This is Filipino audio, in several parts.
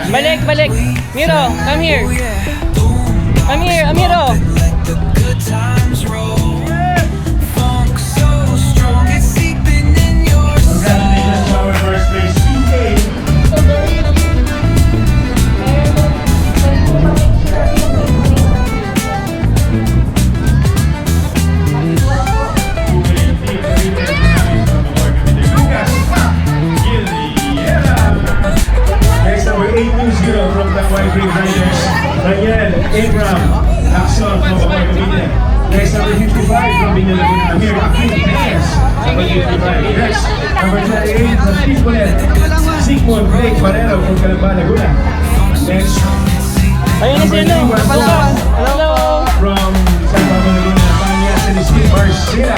Balik, balik. Miro, come here. Come here, Amiro. Congratulations to our first place team. Next number 820 from the White Green Riders, Daniel Abram Axel from Bacoy, Cavite. Next number 55 from Binyan Laguna, Amir Akin Reyes, number 55. Next, number 38 from Tibulet, Sigmund Blake Barrero from Calamba, Laguna. Next, Ayun na si ano. Hello. from San Pablo, Laguna, Panya Celestine Marcela.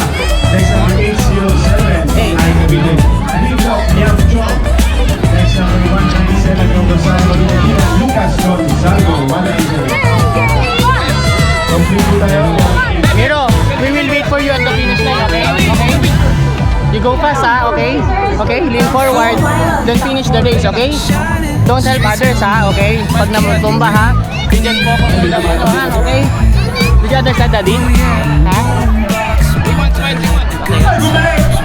Next, number 807, Ay Cavite. Nico Yam Chong. Next, number 197 from Rosario, Cavite. Lucas Gonzalo, 197. Complete po tayo. Miro, we will wait for you at the finish line, okay? Okay? You go fast, ha? Okay? Okay? Lean forward. Don't finish the race, okay? Don't help others, ha? Okay? Pag namutumba, ha? You just focus on the ano, ha? Okay? Did you understand that, Dean? Ha?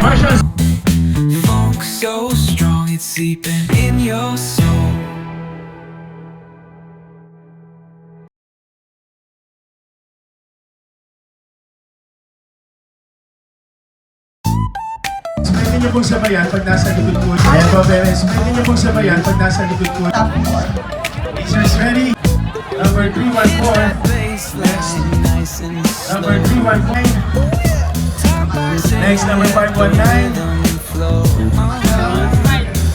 Marshall. Funk so strong, it's seeping in your soul. Pwede niyo pong sabayan pag nasa likod ko. Ayan po, parents. Pwede niyo pong sabayan pag nasa likod ko. Racers ready? Number 314. Next. Number 315. Next, number 519.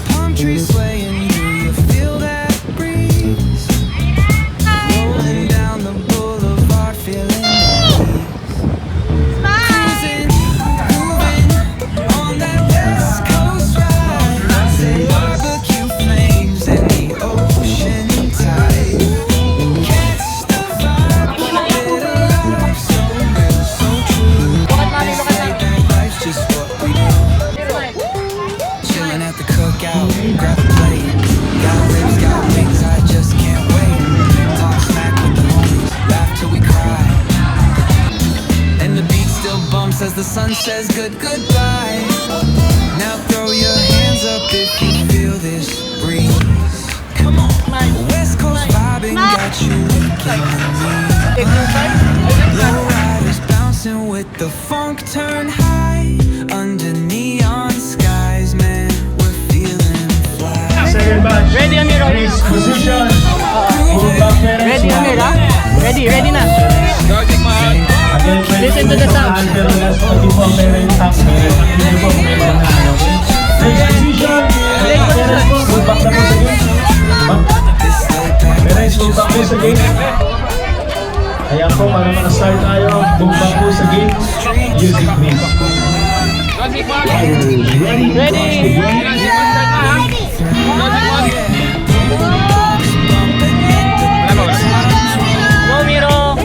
Palm trees swaying, do you feel that breeze? Rolling down the boulevard, feeling cruising, moving on that West Coast ride. Barbecue flames and the ocean tide. Catch the vibe, keep it alive, so real, so true. Say that life's just what we do. Chilling at the cookout, grab a plate. Got lips, got wings, I just can't wait. Talk smack with the homies, laugh till we cry. And the beat still bumps as the sun says goodbye. Now throw your hands up if you feel this breeze. Come on, West Coast vibing got you keeping me. Low riders bouncing with the funk turn high. Under neon skies, man, we're feeling fly. Second batch. Ready, Amiro? Race position. Move back, parents. Ready, Amir, ha? Ready na. Again, Listen to the sound. Pero last po, di po ang parents tax. Hindi po may mga ano. Race position. Parents po, move back na po sa gate. Parents, move back po sa gate. Ayan po, para makastart tayo. Move back po sa gate. Music please. Ready? Go, Miro.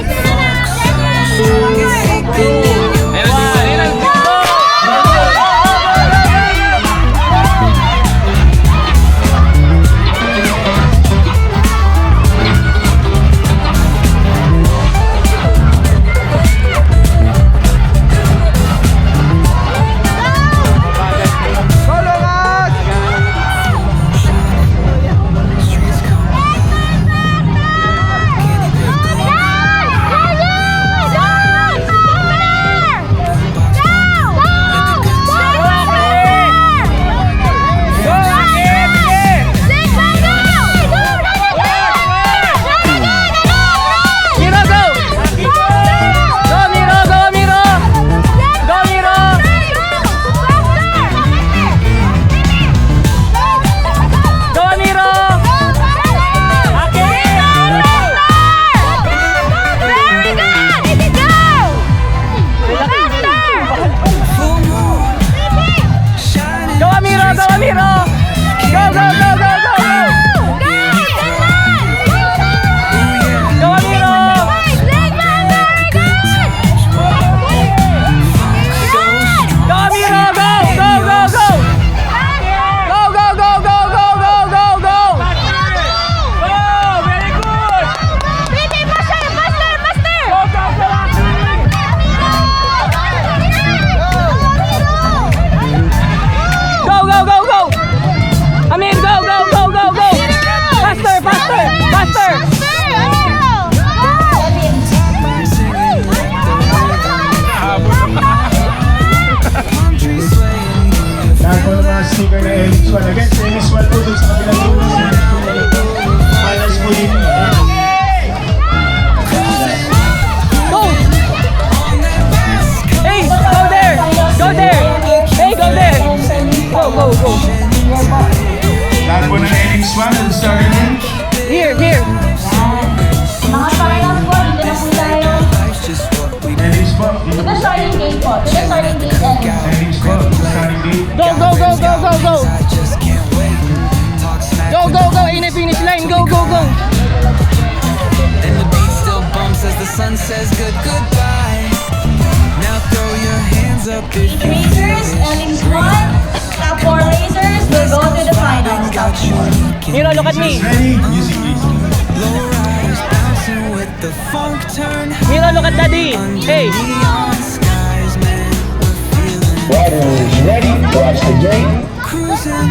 speaker na Ellis Wal. Again, si Ellis Wal po dun sa kabilang dulo. Finals po yun. Go! Hey, go there! Go there! Hey, go there! Go, go, go! Lahat po ng Ellis Wal, starting in. Here, here! Mga finals po, dito na po tayo. Ellis po. Ito starting gate po. Ito starting gate and Ellis po, starting date. Go, go, go, go, go, go! Go, go, go! In the finish line! Go, go, go! And the beat still bumps as the sun says goodbye. Now throw your hands up if you Racers, Elling's one. Top 4 racers will go to the finals. got you leaking. Miro, look at me! Ready? Music please. Low riders bouncing with the funk turn. Miro, look at daddy! Hey! Neon skies, man, we're feeling Riders ready, watch the gate. cruising.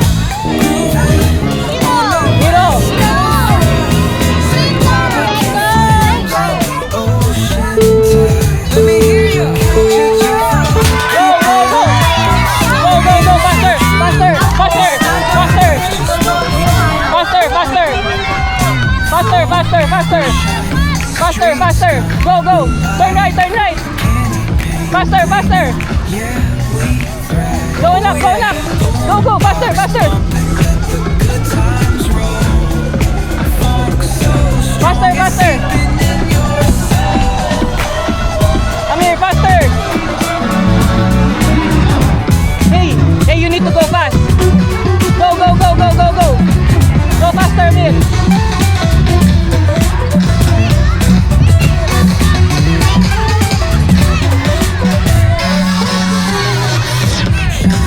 Miro! Let me hear you. Go, go, go! Go, go, go! Faster! Faster! Faster! Faster! Faster! Faster! Faster! Faster! Faster! Faster! Faster! Go, go! Turn right! Turn right! Faster! Faster! Go up! Go up! Go, go! Faster! Faster! Faster! Faster! Come here! Faster! Hey! Hey, you need to go fast! Go, go, go, go, go, go! Go faster, Amir!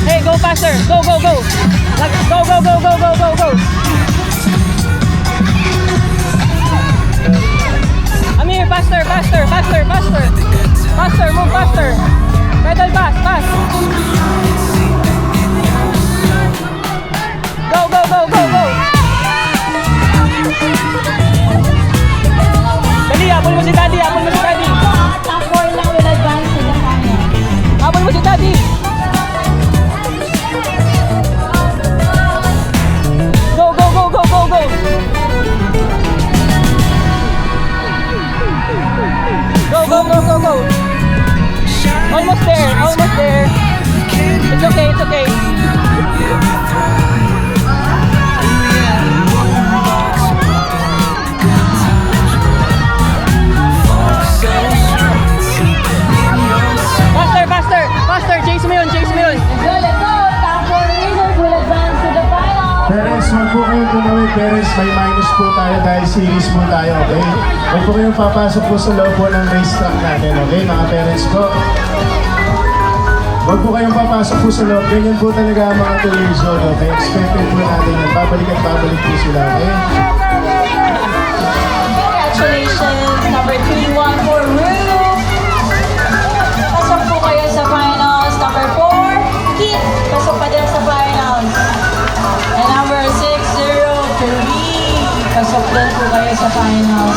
Hey, go faster! Go, go, go! Go, go, go, go, go, go, go! Amir, faster, faster, faster, faster! Faster, move faster! Pedal fast, fast! Go, go, go, go, go! Dali, habol mo si Daddy, habol mo si Daddy! Top 4 lang will advance to the finals. Habol mo si Daddy! Go, go, go, go, go, go! Go, go, go, go, go! Almost there, almost there! It's okay, it's okay! Faster, faster! Faster! Chase mo yun, chase mo yun! So let's go. Top 4 racers will advance to the finals. Parents, wag po kayong tumawid. Parents, may minus po tayo dahil series po tayo, okay? Huwag po kayong papasok po sa loob po ng racetrack natin, okay? Mga parents po. Huwag po kayong papasok po sa loob. Ganyan po talaga ang mga 2 years old, okay? Expected po natin yan. Babalik at babalik po sila, okay? Congratulations, number 314 Rue. Pasok po kayo sa finals. Number 4, Kit. Pasok pa din sa finals. And number 603. Pasok din po kayo sa finals.